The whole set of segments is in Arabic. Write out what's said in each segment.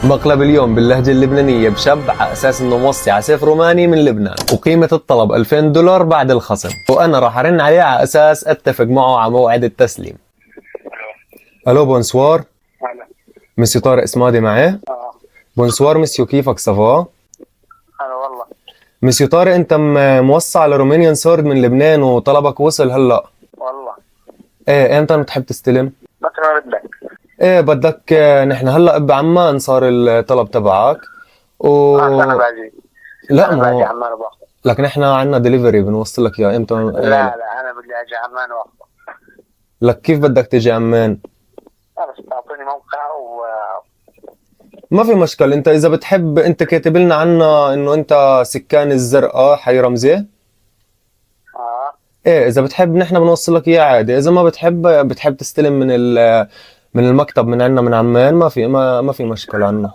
مقلب اليوم باللهجة اللبنانية بشاب على أساس إنه موصي على سيف روماني من لبنان، وقيمة الطلب $2000 بعد الخصم، وأنا راح أرن عليه على أساس أتفق معه على موعد التسليم. ألو بونسوار. هلا. مسيو طارق اسمادي معي؟ بونسوار مسيو، كيفك صفا؟ هلا والله. مسيو طارق، أنت موصى على رومانيان سورد من لبنان وطلبك وصل هلأ. والله. إيه، إمتى بتحب تستلم؟ بكره ردك. إيه بدك، نحن هلأ بعمان صار الطلب تبعك انا باجي. لا انا ما باجي هو عمان وباخذ. لكن احنا عندنا دليفري بنوصل لك اياه امتى. لا انا بدي اجي عمان واخذه. لك كيف بدك تيجي عمان؟ بس تعطيني موقع ما في مشكل. انت اذا بتحب، انت كاتب لنا عنا انه انت سكان الزرقاء حي رمزي. ايه اذا بتحب نحن بنوصل لك اياه عادي. اذا ما بتحب تستلم من المكتب من عنا من عمان، ما في مشكلة عنا.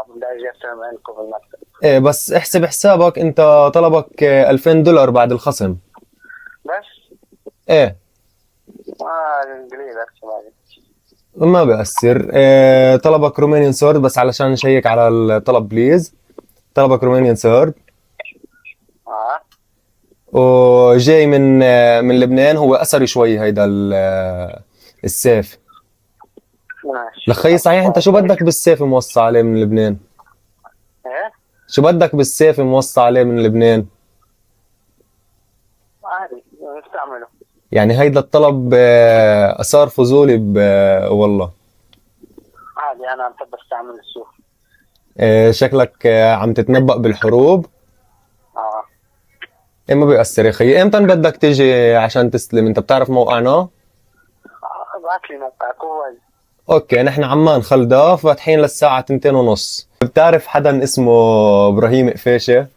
بدي اجي استلم عندكم في المكتب. ايه بس احسب حسابك، انت طلبك $2000 بعد الخصم. بس ايه قليل اكثر. ما بأثر. طلبك رومانيان سورد، بس علشان نشيك على الطلب بليز. طلبك رومانيان سورد وجاي من لبنان. هو أثري شوي هيدا السيف. ماشي. لخي صحيح، انت شو بدك بالسيف موصى عليه من لبنان؟ ايه شو بدك بالسيف موصى عليه من لبنان؟ عادي نستعمله. يعني هيدا الطلب أثار فضولي والله. عادي انا بحب استعمل السوق. شكلك عم تتنبأ بالحروب. ايه ما بيأثر يا خيي. امتى بدك تيجي عشان تستلم؟ انت بتعرف موقعنا؟ ابعت لي موقع كويس. اوكي، نحن عمان خلداف فاتحين للساعة 2:30. بتعرف حدا اسمه ابراهيم قفاشة؟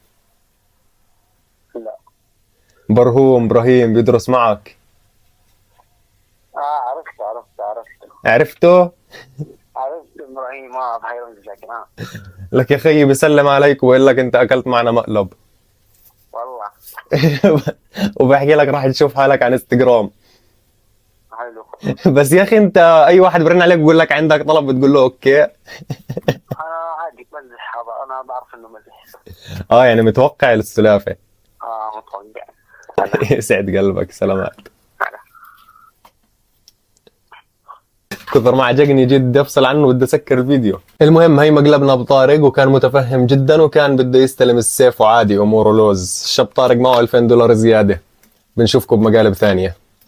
لا. برهوم ابراهيم بيدرس معك. عرفته. عرفته؟ عرفت ابراهيم بحي رمزي لكن لك يا خيي بسلم عليك وبقول لك انت اكلت معنا مقلب. والله. وبحكي لك راح تشوف حالك على انستغرام. حلو. بس يا اخي انت اي واحد برن عليك بقول لك عندك طلب بتقول له اوكي. انا عادي بمزح هذا، انا بعرف انه مزح. يعني متوقع السلافة. متوقع. يسعد قلبك، سلامات. كثر ما عجقني جد افصل عنه، بدي اسكر الفيديو. المهم هي مقلبنا بطارق، وكان متفهم جدا وكان بده يستلم السيف وعادي اموره لوز. الشاب طارق معه $2000 زيادة. بنشوفكم بمقالب ثانية.